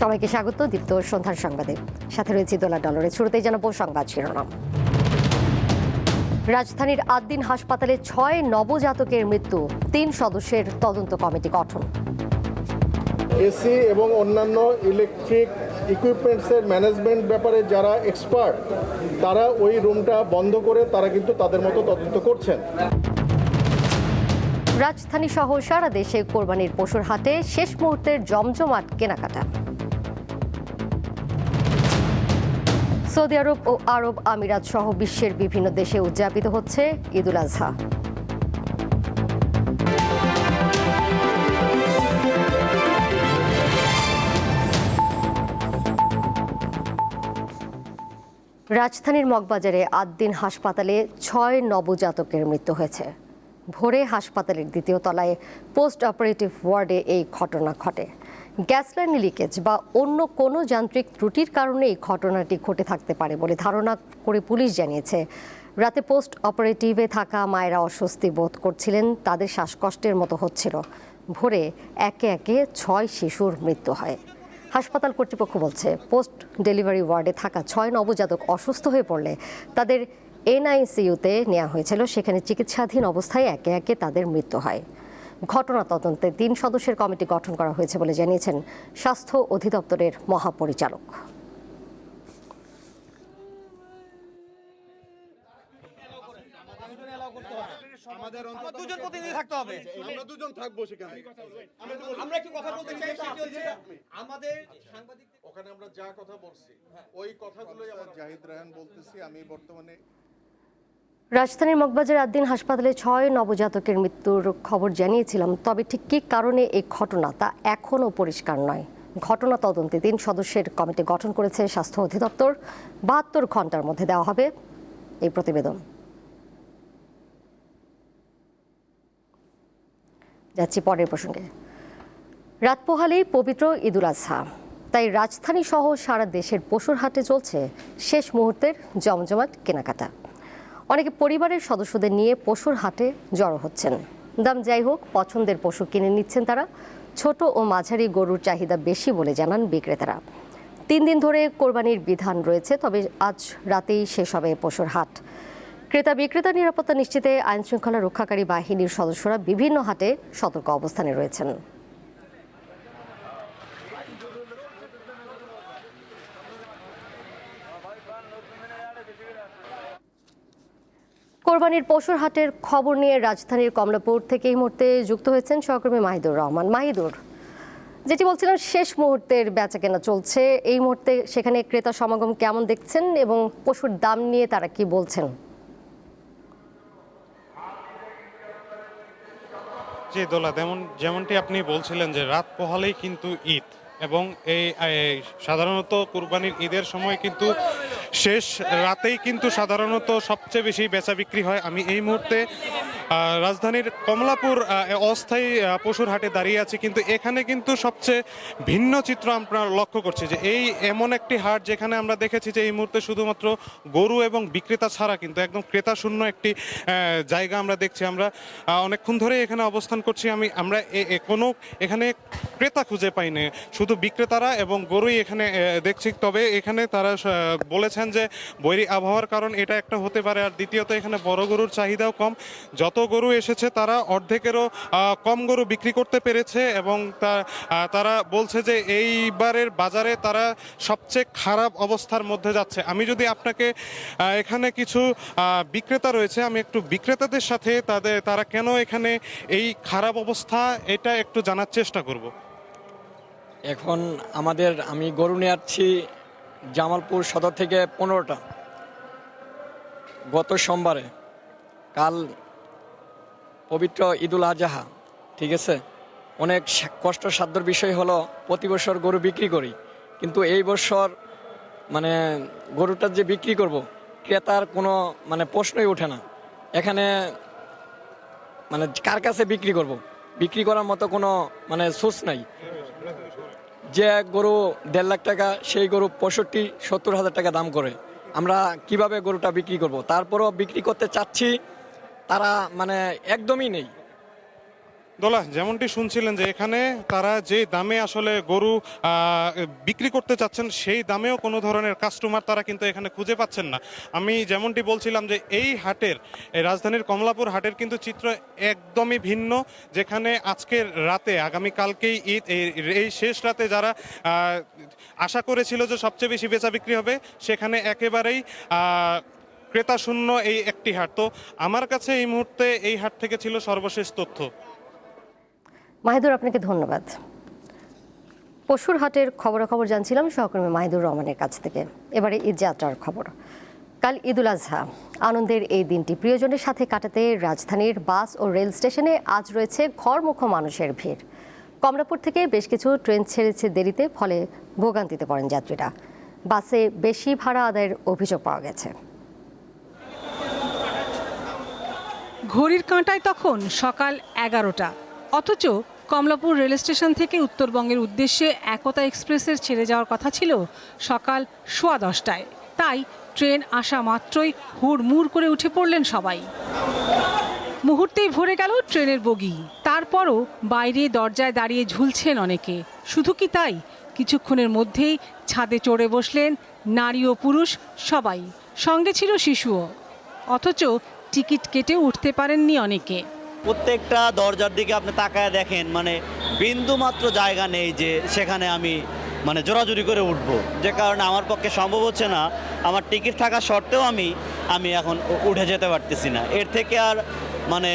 সবাইকে স্বাগত দীপ্ত সন্ধ্যার সংবাদে। সাথে রয়েছে দোলা ডলারে। শুরুতেই জানাবো সংবাদ শিরোনাম। রাজধানীর আদ্দিন হাসপাতালে 6 নবজাতকের মৃত্যু, 3 সদস্যের তদন্ত কমিটি গঠন। এসি এবং অন্যান্য ইলেকট্রিক ইকুইপমেন্টসের ম্যানেজমেন্ট ব্যাপারে যারা এক্সপার্ট, তারা ওই রুমটা বন্ধ করে তারা কিন্তু তাদের মতো তদন্ত করছেন। রাজধানী সহ সারা দেশে কোরবানির পশুর হাটে শেষ মুহূর্তের জমজমাট কেনাকাটা। সৌদি আরব ও আরব আমিরাত সহ বিশ্বের বিভিন্ন দেশে উদযাপিত হচ্ছে ঈদুল আজহা। রাজধানীর মগবাজারে আদ্দিন হাসপাতালে 6 নবজাতকের মৃত্যু হয়েছে। ভোরে হাসপাতালের দ্বিতীয় তলায় পোস্ট অপারেটিভ ওয়ার্ডে এই ঘটনা ঘটে। গ্যাস লাইন লিকেজ বা অন্য কোনো যান্ত্রিক ত্রুটির কারণে এই ঘটনাটি ঘটে থাকতে পারে বলে ধারণা করে পুলিশ জানিয়েছে। রাতে পোস্ট অপারেটিভে থাকা মায়েরা অস্বস্তি বোধ করছিলেন, তাদের শ্বাসকষ্টের মতো হচ্ছিল। ভোরে একে একে 6 শিশুর মৃত্যু হয়। হাসপাতাল কর্তৃপক্ষ বলছে, পোস্ট ডেলিভারি ওয়ার্ডে থাকা 6 নবজাতক অসুস্থ হয়ে পড়লে তাদের এনআইসিইউতে নেওয়া হয়েছিল। সেখানে চিকিৎসাধীন অবস্থায় একে একে তাদের মৃত্যু হয়। ঘটনা তদন্তে 3 সদস্যের কমিটি গঠন করা হয়েছে বলে জানিয়েছেন স্বাস্থ্য অধিদপ্তরের মহাপরিচালক। দুজন প্রতিনিধি থাকতে হবে। আমরা দুজন থাকবো সেখানে। আমরা একটু কথা বলতে চাই, সেটি হচ্ছে আমাদের সাংবাদিক ওখানে আমরা যা কথা বলছি ওই কথাগুলোই আমরা জাহিদ রায়হান বলতেছি। আমি বর্তমানে রাজধানীর মগবাজার আদ্দিন হাসপাতালে 6 নবজাতকের মৃত্যুর খবর জানিয়েছিলাম, তবে ঠিক কী কারণে এই ঘটনা তা এখনও পরিষ্কার নয়। ঘটনা তদন্তে 3 সদস্যের কমিটি গঠন করেছে স্বাস্থ্য অধিদপ্তর। 72 ঘন্টার মধ্যে দেওয়া হবে এই প্রতিবেদন। যাচ্ছি পরের প্রসঙ্গে। রাত পোহালেই পবিত্র ঈদুল আজহা, তাই রাজধানী সহ সারা দেশের পশুর হাটে চলছে শেষ মুহূর্তের জমজমাট কেনাকাটা। অনেকে পরিবারের সদস্যদের নিয়ে পশুর হাটে জড়ো হচ্ছেন। দাম যাই হোক, পছন্দের পশু কিনে নিচ্ছেন তারা। ছোট ও মাঝারি গরুর চাহিদা বেশি বলে জানান বিক্রেতারা। 3 দিন ধরে কোরবানির বিধান রয়েছে, তবে আজ রাতেই শেষ হবে পশুর হাট। ক্রেতা বিক্রেতা নিরাপত্তা নিশ্চিতে আইনশৃঙ্খলা রক্ষাকারী বাহিনীর সদস্যরা বিভিন্ন হাটে সতর্ক অবস্থানে রয়েছেন। কোরবানির পশুর হাটের খবর নিয়ে রাজধানীর কমলাপুর থেকে এই মুহূর্তে যুক্ত হয়েছেন সহকর্মী মাহিদুর রহমান। মাহিদুর, যেটি বলছিলাম, শেষ মুহূর্তের বেচাকেনা চলছে এই মুহূর্তে, সেখানে ক্রেতা সমাগম কেমন দেখছেন এবং পশুর দাম নিয়ে তারা কি বলছেন? জি দোলা, যেমনটি আপনি বলছিলেন যে রাত পোহালেই কিন্তু ঈদ, এবং এই সাধারণত কুরবানির ঈদের সময় কিন্তু শেষ রাতেই কিন্তু সাধারণত সবচেয়ে বেশি বেচা বিক্রি হয়। আমি এই মুহূর্তে রাজধানীর কমলাপুর অস্থায়ী পশুর হাটে দাঁড়িয়ে আছি, কিন্তু এখানে কিন্তু সবচেয়ে ভিন্ন চিত্র আমরা লক্ষ্য করছি যে এই এমন একটি হাট যেখানে আমরা দেখেছি যে এই মুহূর্তে শুধুমাত্র গরু এবং বিক্রেতা ছাড়া কিন্তু একদম ক্রেতা শূন্য একটি জায়গা আমরা দেখছি। আমরা অনেকক্ষণ ধরে এখানে অবস্থান করছি, আমরা কোনো এখানে ক্রেতা খুঁজে পাইনি, শুধু বিক্রেতারা এবং গরুই এখানে দেখছি। তবে এখানে তারা বলেছেন যে বৈরী আবহাওয়ার কারণ এটা একটা হতে পারে, আর দ্বিতীয়ত এখানে বড় গরুর চাহিদাও কম। যত গরু এসেছে তারা অর্ধেকেরও কম গরু বিক্রি করতে পেরেছে, এবং তারা বলছে যে এইবারের বাজারে তারা সবচেয়ে খারাপ অবস্থার মধ্যে যাচ্ছে। আমি যদি আপনাকে এখানে কিছু বিক্রেতা রয়েছে, আমি একটু বিক্রেতাদের সাথে তারা কেন এখানে এই খারাপ অবস্থা এটা একটু জানার চেষ্টা করব। এখন আমি গরু নিয়ে আসছি জামালপুর সদর থেকে 15টা গত সোমবারে। কাল পবিত্র ঈদুল আজহা, ঠিক আছে। অনেক কষ্টসাধ্যর বিষয় হলো প্রতি বছর গরু বিক্রি করি, কিন্তু এই বছর গরুটা যে বিক্রি করব ক্রেতার কোনো প্রশ্নই ওঠে না। এখানে কার কাছে বিক্রি করার মতো কোনো সোর্স নাই। যে গরু 1.5 লাখ টাকা, সেই গরু 65-70 হাজার টাকা দাম করে। আমরা কিভাবে গরুটা বিক্রি করব? তারপরও বিক্রি করতে চাচ্ছি, তারা একদমই নেই। দোলা, যেমনটি শুনছিলেন যে এখানে তারা যে দামে আসলে গরু বিক্রি করতে চাচ্ছেন সেই দামেও কোনো ধরনের কাস্টমার তারা কিন্তু এখানে খুঁজে পাচ্ছেন না। আমি যেমনটি বলছিলাম যে এই হাটের, এই রাজধানীর কমলাপুর হাটের কিন্তু চিত্র একদমই ভিন্ন, যেখানে আজকের রাতে, আগামীকালকেই ঈদ, এই শেষ রাতে যারা আশা করেছিল যে সবচেয়ে বেশি বেচা বিক্রি হবে, সেখানে একেবারেই ক্রেতা শূন্য এই একটি হাট। তো আমার কাছে এই মুহূর্তে এই হাট থেকে ছিল সর্বশেষ তথ্য। মাহিদুর, আপনাকে ধন্যবাদ। পশুর হাটের খবরাখবর জানছিলাম সহকর্মী মাহিদুর রহমানের কাছ থেকে। এবারে ঈদ যাত্রার খবর। কাল ঈদুল আজহা, আনন্দের এই দিনটি প্রিয়জনের সাথে কাটাতে রাজধানীর বাস ও রেল স্টেশনে আজ রয়েছে ঘরমুখো মানুষের ভিড়। কমলাপুর থেকে বেশ কিছু ট্রেন ছেড়েছে দেরিতে, ফলে ভোগান্তিতে পড়েন যাত্রীরা। বাসে বেশি ভাড়া আদায়ের অভিযোগ পাওয়া গেছে। ঘড়ির কাঁটায় তখন সকাল 11টা, অথচ কমলাপুর রেল স্টেশন থেকে উত্তরবঙ্গের উদ্দেশ্যে একতা এক্সপ্রেসের ছেড়ে যাওয়ার কথা ছিল সকাল 10:15টায়। তাই ট্রেন আসা মাত্রই হুড়মুড় করে উঠে পড়লেন সবাই। মুহূর্তেই ভরে গেল ট্রেনের বগি। তারপরও বাইরে দরজায় দাঁড়িয়ে ঝুলছেন অনেকে। শুধু কি তাই, কিছুক্ষণের মধ্যেই ছাদে চড়ে বসলেন নারী ও পুরুষ সবাই, সঙ্গে ছিল শিশুও। অথচ টিকিট কেটে উঠতে পারেননি অনেকে। প্রত্যেকটা দরজার দিকে আপনি তাকায় দেখেন, মানে বিন্দু মাত্র জায়গা নেই যে সেখানে আমি মানে জোরাজুরি করে উঠব, যে কারণে আমার পক্ষে সম্ভব হচ্ছে না। আমার টিকিট থাকা সত্ত্বেও আমি এখন উঠে যেতে পারতেছি না। এর থেকে আর মানে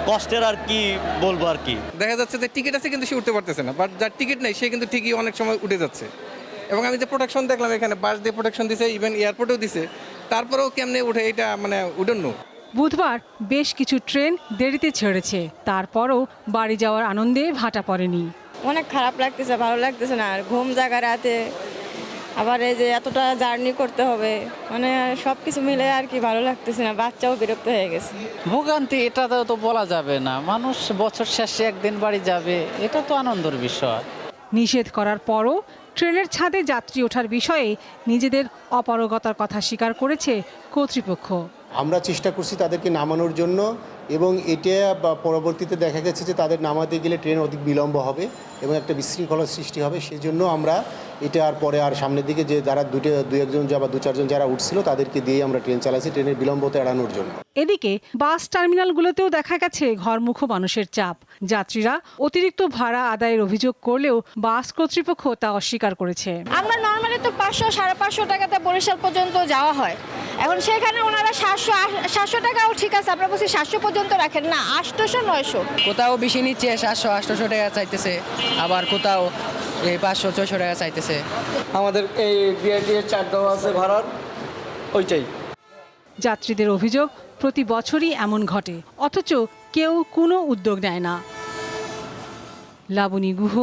কষ্টের আর কি বলবো আর কি। দেখা যাচ্ছে যে টিকিট আছে কিন্তু সে উঠতে পারতেছে না, বাট যার টিকিট নেই সে কিন্তু ঠিকই অনেক সময় উঠে যাচ্ছে। এবং আমি যে প্রোটেকশন দেখলাম, এখানে বাস দিয়ে প্রোটেকশন দিছে, ইভেন এয়ারপোর্টেও দিছে, তারপরেও কেমনে উঠে এটা মানে উডন্য। বুধবার বেশ কিছু ট্রেন দেরিতে ছেড়েছে, তারপরও বাড়ি যাওয়ার আনন্দে ভাটা পড়েনি। অনেক খারাপ লাগতেছে, ভালো লাগতেছে না। আর ঘুম জাগা রাতে, আবার এই যে এতটা জার্নি করতে হবে, মানে সব কিছু মিলে আর কি ভালো লাগতেছে না। বাচ্চাও বিরক্ত হয়ে গেছে। ভোগান্তি এটা তো বলা যাবে না, মানুষ বছর শেষে একদিন বাড়ি যাবে, এটা তো আনন্দের বিষয়। নিষেধ করার পরও ট্রেনের ছাদে যাত্রী ওঠার বিষয়ে নিজেদের অপারগতার কথা স্বীকার করেছে কর্তৃপক্ষ। আমরা চেষ্টা করছি তাদেরকে নামানোর জন্য, এবং এটা পরবর্তীতে দেখা গেছে যে তাদের নামাতে গেলে ট্রেন অধিক বিলম্ব হবে এবং একটা বিশৃঙ্খলার সৃষ্টি হবে। সেই জন্য আমরা এটা আর পরে আর সামনের দিকে যে যারা দু একজন বা 2-4 জন যারা উঠছিল তাদেরকে দিয়ে আমরা ট্রেন চালাচ্ছি ট্রেনের বিলম্বতা এড়ানোর জন্য। এদিকে বাস টার্মিনালগুলোতেও দেখা গেছে ঘরমুখো মানুষের চাপ। যাত্রীরা অতিরিক্ত ভাড়া আদায়ের অভিযোগ করলেও বাস কর্তৃপক্ষ তা অস্বীকার করেছে। আমরা নর্মালি তো 500-550 টাকাতে বরিশাল পর্যন্ত যাওয়া হয়। এখন সেখানে ওনারা 700 টাকাও ঠিক আছে, আমরা বলছি 700 পর্যন্ত রাখেন না, 800-900। কোথাও বেশি নিচ্ছে, 700-800 টাকা চাইতেছে, আবার কোথাও 500-600 টাকা চাইতেছে। আমাদের এই বিআরটিএর চার্জ দেওয়া আছে ভাড়ার, ওইটাই। যাত্রীদের অভিযোগ প্রতি বছরই এমন ঘটে, অথচ কেউ কোনো উদ্যোগ নেয় না। লাবণী গুহ,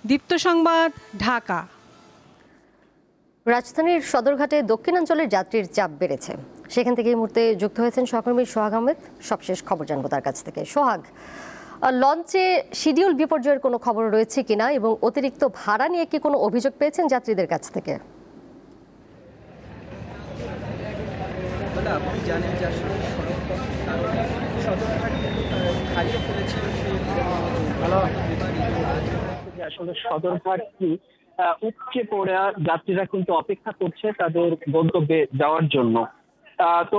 দীপ্ত সংবাদ, ঢাকা। রাজধানীর সদরঘাটে দক্ষিণাঞ্চলের যাত্রীর চাপ বেড়েছে। সেখান থেকে এই মুহূর্তে যুক্ত হয়েছেন সহকর্মী সোহাগ আহমেদ। সবশেষ খবর জানবো তার কাছ থেকে। সোহাগ, লঞ্চে শিডিউল বিপর্যয়ের কোনো খবর রয়েছে কিনা এবং অতিরিক্ত ভাড়া নিয়ে কি কোনো অভিযোগ পেয়েছেন যাত্রীদের কাছ থেকে? আপনি জানেন যে আসলে সদরঘাট কি উপচে পড়া, যাত্রীরা কিন্তু অপেক্ষা করছে তাদের গন্তব্যে যাওয়ার জন্য। তো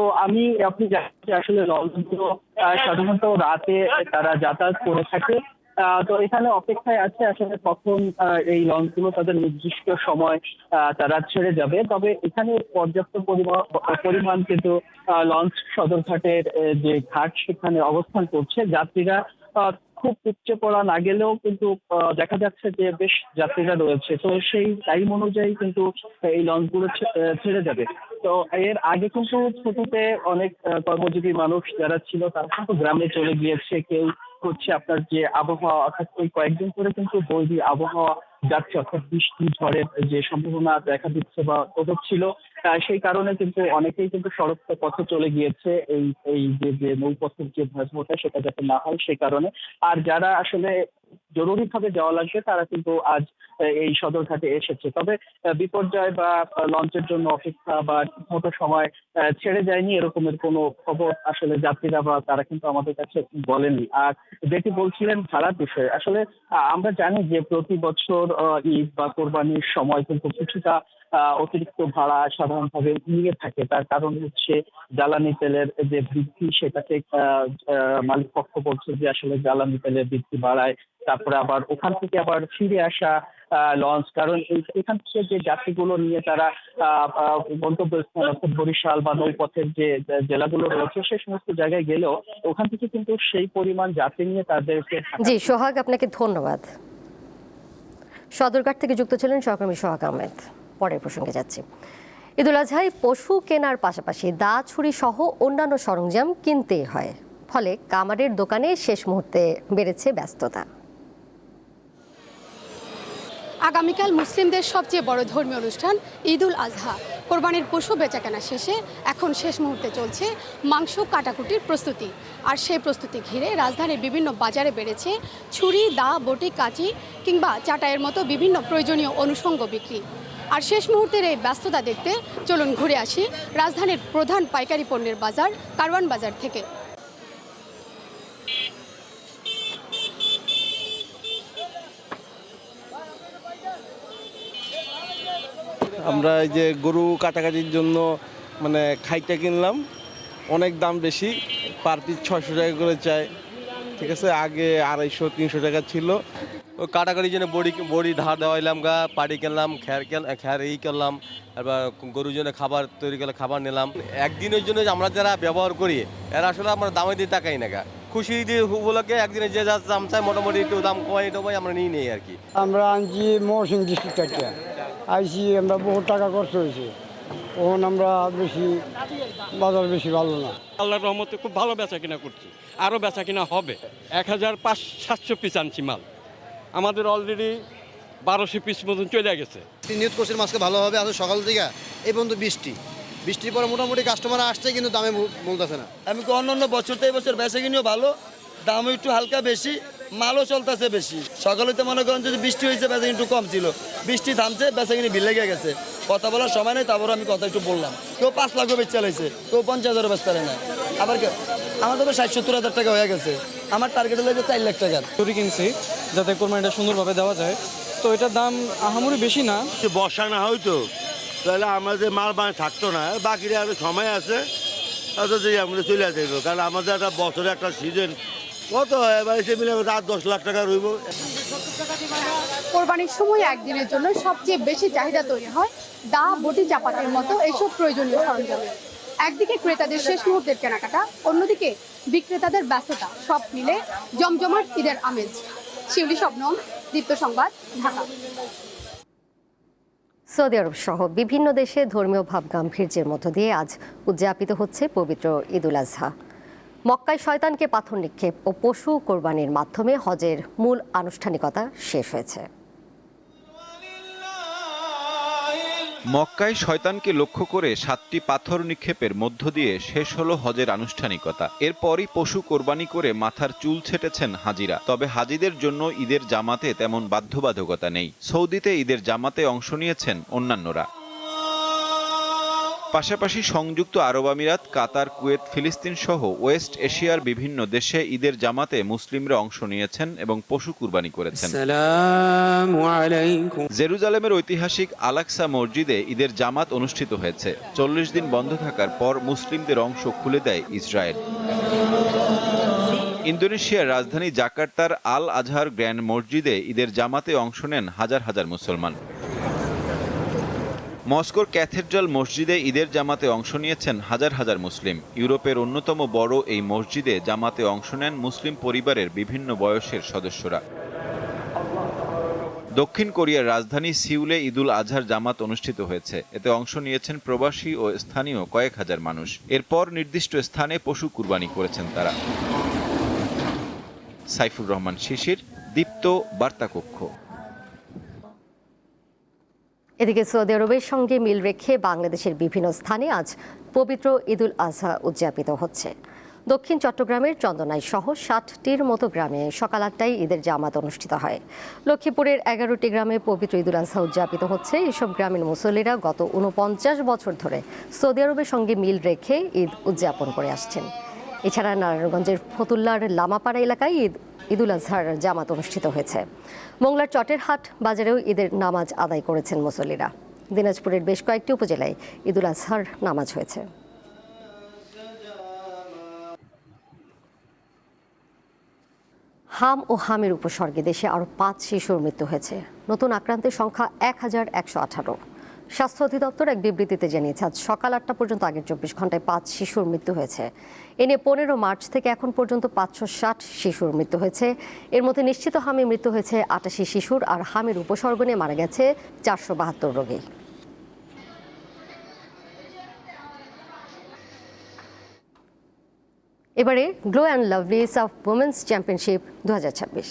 আপনি জানেন যে আসলে লঞ্চগুলো সাধারণত রাতে তারা যাতায়াত করে থাকে। তো এখানে অপেক্ষায় আছে আসলে কখন এই লঞ্চগুলো তাদের নির্দিষ্ট সময় তারা ছেড়ে যাবে। তবে এখানে পর্যাপ্ত পরিমাণ কিন্তু লঞ্চ সদরঘাটের যে ঘাট সেখানে অবস্থান করছে। যাত্রীরা খুব উপচে পড়া না গেলেও কিন্তু দেখা যাচ্ছে যে বেশ যাত্রীরা রয়েছে। তো সেই টাইম অনুযায়ী কিন্তু এই লঞ্চগুলো ছেড়ে যাবে। তো এর আগে কিন্তু ছোটতে অনেক কর্মজীবী মানুষ যারা ছিল তারা কিন্তু গ্রামে চলে গিয়েছে। কেউ হচ্ছে আপনার যে আবহাওয়া, অর্থাৎ ওই কয়েকদিন ধরে কিন্তু বৈরী আবহাওয়া যাচ্ছে, অর্থাৎ বৃষ্টি ঝড়ের যে সম্ভাবনা দেখা দিচ্ছে বা হচ্ছিল, সেই কারণে কিন্তু অনেকেই কিন্তু সড়ক পথে চলে গিয়েছে এই যে নৌপথের যে ভয়াবহতা সেটা যাতে না হয় সেই কারণে। আর যারা আসলে জরুরিভাবে যাওয়া লাগবে তারা কিন্তু আজ এই সদরঘাটে এসেছে। তবে বিপর্যয় বা লঞ্চের জন্য অপেক্ষা বা ঠিকমতো সময় ছেড়ে যায়নি এরকমের কোনো খবর আসলে যাত্রীরা বা তারা কিন্তু আমাদের কাছে বলেনি। আর যেটি বলছিলেন ভাড়ার বিষয়ে, আসলে আমরা জানি যে প্রতি বছর ঈদ বা কোরবানির সময় কিন্তু কিছুটা অতিরিক্ত ভাড়া সাধারণভাবে নিয়ে থাকে। তার কারণ হচ্ছে জ্বালানি তেলের যে বৃদ্ধি, সেটাকে মালিক পক্ষ বলছে যে আসলে জ্বালানি তেলের বৃদ্ধি বাড়ায়। তারপরে আবার ওখান থেকে আবার ফিরে আসা লঞ্চ, কারণ এখান থেকে যে যাত্রীগুলো নিয়ে তারা গন্তব্যস্থান অর্থাৎ বরিশাল বা নৌপথের যে জেলাগুলো রয়েছে সে সমস্ত জায়গায় গেলেও ওখান থেকে কিন্তু সেই পরিমাণ যাত্রী নিয়ে তাদেরকে। জি সোহাগ, আপনাকে ধন্যবাদ। সদরঘাট থেকে যুক্ত ছিলেন সহকর্মী সোহাগ আহমেদ। পরের প্রসঙ্গে যাচ্ছি। ঈদুল আজহায় পশু কেনার পাশাপাশি দা ছুরি সহ অন্যান্য সরঞ্জাম কিনতেই হয়, ফলে কামারের দোকানে শেষ মুহূর্তে বেড়েছে ব্যস্ততা। আগামীকাল মুসলিমদের সবচেয়ে বড় ধর্মীয় অনুষ্ঠান ঈদুল আজহা। কোরবানির পশু বেচাকেনা শেষে এখন শেষ মুহূর্তে চলছে মাংস কাটাকুটির প্রস্তুতি। আর সেই প্রস্তুতি ঘিরে রাজধানীর বিভিন্ন বাজারে বেড়েছে ছুরি, দা, বটি, কাঁচি কিংবা চাটাইয়ের মতো বিভিন্ন প্রয়োজনীয় অনুষঙ্গ বিক্রি। আর শেষ মুহূর্তের এই ব্যস্ততা দেখতে চলুন ঘুরে আসি রাজধানীর প্রধান পাইকারি পণ্যের বাজার কারওয়ান বাজার থেকে। আমরা এই যে গরু কাটাকাটির জন্য মানে খাইটা কিনলাম, অনেক দাম বেশি, পার পিস 600 টাকা করে চাই। ঠিক আছে, আগে 250-300 টাকা ছিল। ওই কাটাকাটির জন্য বড়ি ধার দেওয়াইলাম গা, পাটি কিনলাম, খ্যার করলাম, এবার গরুর জন্য খাবার তৈরি করলে খাবার নিলাম। একদিনের জন্য আমরা যারা ব্যবহার করি এরা আসলে আমরা দামে দিয়ে টাকাই না গা, খুশি দিয়ে উপলক্ষে একদিনে যে যা দাম চাই মোটামুটি একটু দাম কমাই টমাই আমরা নিয়ে নিই আর কি। আমরা আনছি মহসিন ডিস্ট্রিক্ট থেকে আইসি, আমরা বহু টাকা খরচ হয়েছে, তখন আমরা বেশি বাজার বেশি ভালো না। আল্লাহর রহমতে খুব ভালো বেচা কিনা করছি, আরও বেচা কিনা হবে। 1500-700 পিস আনছি মাল, আমাদের অলরেডি 1200 পিস মতন চলে গেছে। নিউজ কোর্সের মাছকে ভালো হবে, আসলে সকাল থেকে এই পর্যন্ত বৃষ্টির পরে মোটামুটি কাস্টমার আসছে, কিন্তু দামে বলতেছে না। আমি অন্য বছর তো এই বছর বেচা কিনিও ভালো, দামও একটু হালকা বেশি, মালও চলতেছে বেশি। সকালে তো মনে করেন যদি বৃষ্টি হয়েছে বেচা একটু কম ছিল, বৃষ্টি থামছে বেচা কিনি ভিড় লেগে গেছে। কথা বলার সময় নেই, তারপর আমি কথা একটু বললাম। কেউ 5 লাখও বেচ চালাইছে, কেউ 50,000 বেচ পারে না। আবার আমাদের 60-70 হাজার টাকা হয়ে গেছে, আমার টার্গেট হলো 4 লাখ টাকার ছুরি কিনছি যাতে কোরবানিটা সুন্দরভাবে দেওয়া যায়। তো এটার দাম আহামরি বেশি না। বর্ষা না হয়তো তাহলে আমাদের মাল থাকতো না, বাকিরা আরো সময় আছে, আমরা চলে যাইব। কারণ আমাদের একটা বছরে একটা সিজন কত হয়, এবার এসে মিলে 8-10 লাখ টাকা রইব। কোরবানির সময় একদিনের জন্য সবচেয়ে বেশি চাহিদা তৈরি হয় দা, বটি, চাপাতির মতো এইসব প্রয়োজনীয় সরঞ্জামে। একদিকে ক্রেতাদের শেষ মুহূর্তের কেনাকাটা, অন্যদিকে বিক্রেতাদের ব্যস্ততা, সব মিলে জমজমাট ঈদের আমেজ। শিউলি শবনম, দীপ্ত সংবাদ, ঢাকা। সৌদি আরব সহ বিভিন্ন দেশে ধর্মীয় ভাব গাম্ভীর্যের মধ্য দিয়ে আজ উদযাপিত হচ্ছে পবিত্র ঈদুল আজহা। মক্কায় শয়তানকে পাথর নিক্ষেপ ও পশু কোরবানির মাধ্যমে হজের মূল আনুষ্ঠানিকতা শেষ হয়েছে। মক্কায় শয়তানকে লক্ষ্য করে 7টি পাথর নিক্ষেপের মধ্য দিয়ে শেষ হলো হজের আনুষ্ঠানিকতা। এরপরই পশু কোরবানি করে মাথার চুল ছেটেছেন হাজিরা। তবে হাজিদের জন্য ঈদের জামাতে তেমন বাধ্যবাধকতা নেই। সৌদিতে ঈদের জামাতে অংশ নিয়েছেন অন্যান্যরা। পাশাপাশি সংযুক্ত আরব আমিরাত, কাতার, কুয়েত, ফিলিস্তিন সহ ওয়েস্ট এশিয়ার বিভিন্ন দেশে ঈদের জামাতে মুসলিমরা অংশ নিয়েছেন এবং পশু কুরবানি করেছেন। জেরুজালেমের ঐতিহাসিক আল-আকসা মসজিদে ঈদের জামাত অনুষ্ঠিত হয়েছে। 40 দিন বন্ধ থাকার পর মুসলিমদের অংশ খুলে দেয় ইসরায়েল। ইন্দোনেশিয়ার রাজধানী জাকার্তার আল আজহার গ্র্যান্ড মসজিদে ঈদের জামাতে অংশ নেন হাজার হাজার মুসলমান। মস্কোর ক্যাথেড্রাল মসজিদে ঈদের জামাতে অংশ নিয়েছেন হাজার হাজার মুসলিম। ইউরোপের অন্যতম বড় এই মসজিদে জামাতে অংশ নেন মুসলিম পরিবারের বিভিন্ন বয়সের সদস্যরা। দক্ষিণ কোরিয়ার রাজধানী সিউলে ঈদুল আজহার জামাত অনুষ্ঠিত হয়েছে। এতে অংশ নিয়েছেন প্রবাসী ও স্থানীয় কয়েক হাজার মানুষ। এরপর নির্দিষ্ট স্থানে পশু কুরবানি করেছেন তারা। সাইফুর রহমান শিশির, দীপ্ত, বার্তা কক্ষ। এদিকে সৌদি আরবের সঙ্গে মিল রেখে বাংলাদেশের বিভিন্ন স্থানে আজ পবিত্র ঈদুল আজহা উদযাপিত হচ্ছে। দক্ষিণ চট্টগ্রামের চন্দনাই সহ 60টির মতো গ্রামে সকাল 8টায় ঈদের জামাত অনুষ্ঠিত হয়। লক্ষ্মীপুরের 11টি গ্রামে পবিত্র ঈদুল আজহা উদযাপিত হচ্ছে। এসব গ্রামের মুসল্লিরা গত 49 বছর ধরে সৌদি আরবের সঙ্গে মিল রেখে ঈদ উদযাপন করে আসছেন। এছাড়া নারায়ণগঞ্জের ফতুল্লার লামাপাড়া এলাকায় ঈদুল আজহার জামাত অনুষ্ঠিত হয়েছে। মোংলার চটেরহাট বাজারেও ঈদের নামাজ আদায় করেছেন মুসল্লিরা। দিনাজপুরের বেশ কয়েকটি উপজেলায় ঈদুল আজহার নামাজ হয়েছে। হাম ও হামের উপসর্গে দেশে আরও 5 শিশুর মৃত্যু হয়েছে। নতুন আক্রান্তের সংখ্যা 1118। স্বাস্থ্য অধিদপ্তর এক বিবৃতিতে জানিয়েছে, আজ সকাল 8টা পর্যন্ত আগের 24 ঘন্টায় 5 শিশুর মৃত্যু হয়েছে। এ নিয়ে 15 মার্চ থেকে এখন পর্যন্ত 560 শিশুর মৃত্যু হয়েছে। এর মধ্যে নিশ্চিত হামে মৃত্যু হয়েছে 88 শিশুর, আর হামের উপসর্গ নিয়ে মারা গেছে 472 রোগী। এবারে গ্লো অ্যান্ড লাভলি সাফ উইমেন্স চ্যাম্পিয়নশিপ 2026।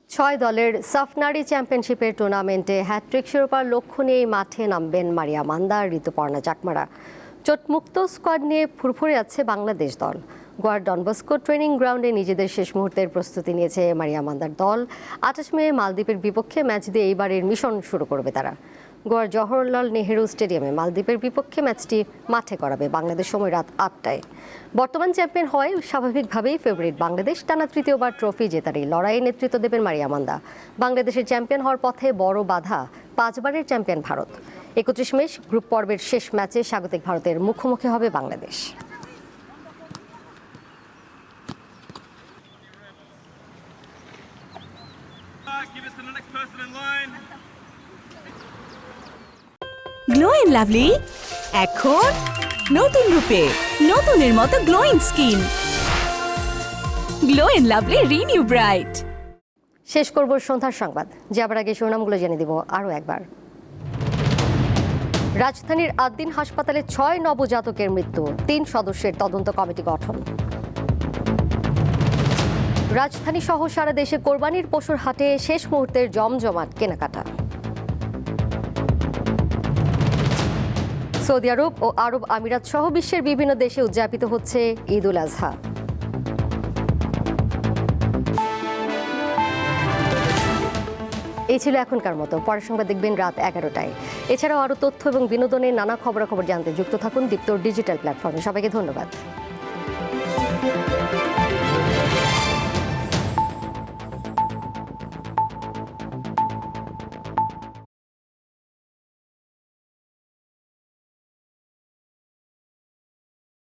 6 দলের সাফ নারী চ্যাম্পিয়নশিপের টুর্নামেন্টে হ্যাট্রিক শিরোপার লক্ষ্য নিয়েই মাঠে নামবেন মারিয়া মান্দা, ঋতুপর্ণা চাকমারা। চোটমুক্ত স্কোয়াড নিয়ে ফুরফুরে আছে বাংলাদেশ দল। গোয়ার ডনবস্কো ট্রেনিং গ্রাউন্ডে নিজেদের শেষ মুহূর্তের প্রস্তুতি নিয়েছে মারিয়া মান্দার দল। 28 মে মালদ্বীপের বিপক্ষে ম্যাচ দিয়ে এইবারের মিশন শুরু করবে তারা। গোয়ার জওহরলাল নেহেরু স্টেডিয়ামে মালদ্বীপের বিপক্ষে ম্যাচটি মাঠে করাবে বাংলাদেশ সময় রাত 8টায়। বর্তমান চ্যাম্পিয়ন হয় স্বাভাবিকভাবেই ফেভারিট বাংলাদেশ। টানা তৃতীয়বার ট্রফি জেতার এই লড়াইয়ে নেতৃত্ব দেবেন মারিয়া মান্দা। বাংলাদেশের চ্যাম্পিয়ন হওয়ার পথে বড় বাধা 5বারের চ্যাম্পিয়ন ভারত। 31 মে গ্রুপ পর্বের শেষ ম্যাচে স্বাগতিক ভারতের মুখোমুখি হবে বাংলাদেশ। গ্লো এন্ড লাভলি এখন নতুন রূপে, নতুনের মতো glowing skin. Glow and lovely renew bright. শেষ করব সন্ধ্যার সংবাদ, যাবার আগে শিরোনামগুলো জেনে দিব আরও একবার। রাজধানীর আদ্দিন হাসপাতালে 6 নবজাতকের মৃত্যু, 3 সদস্যের তদন্ত কমিটি গঠন। রাজধানী সহ সারা দেশে কোরবানির পশুর হাটে শেষ মুহূর্তের জমজমাট কেনাকাটা। সৌদি আরব ও আরব আমিরাত সহ বিশ্বের বিভিন্ন দেশে উদযাপিত হচ্ছে ঈদুল আজহা। এই ছিল এখনকার মতো। পরের সংবাদ দেখবেন রাত 11টায়। এছাড়াও আরও তথ্য এবং বিনোদনের নানা খবরাখবর জানতে যুক্ত থাকুন দীপ্তর ডিজিটাল প্ল্যাটফর্মে। সবাইকে ধন্যবাদ।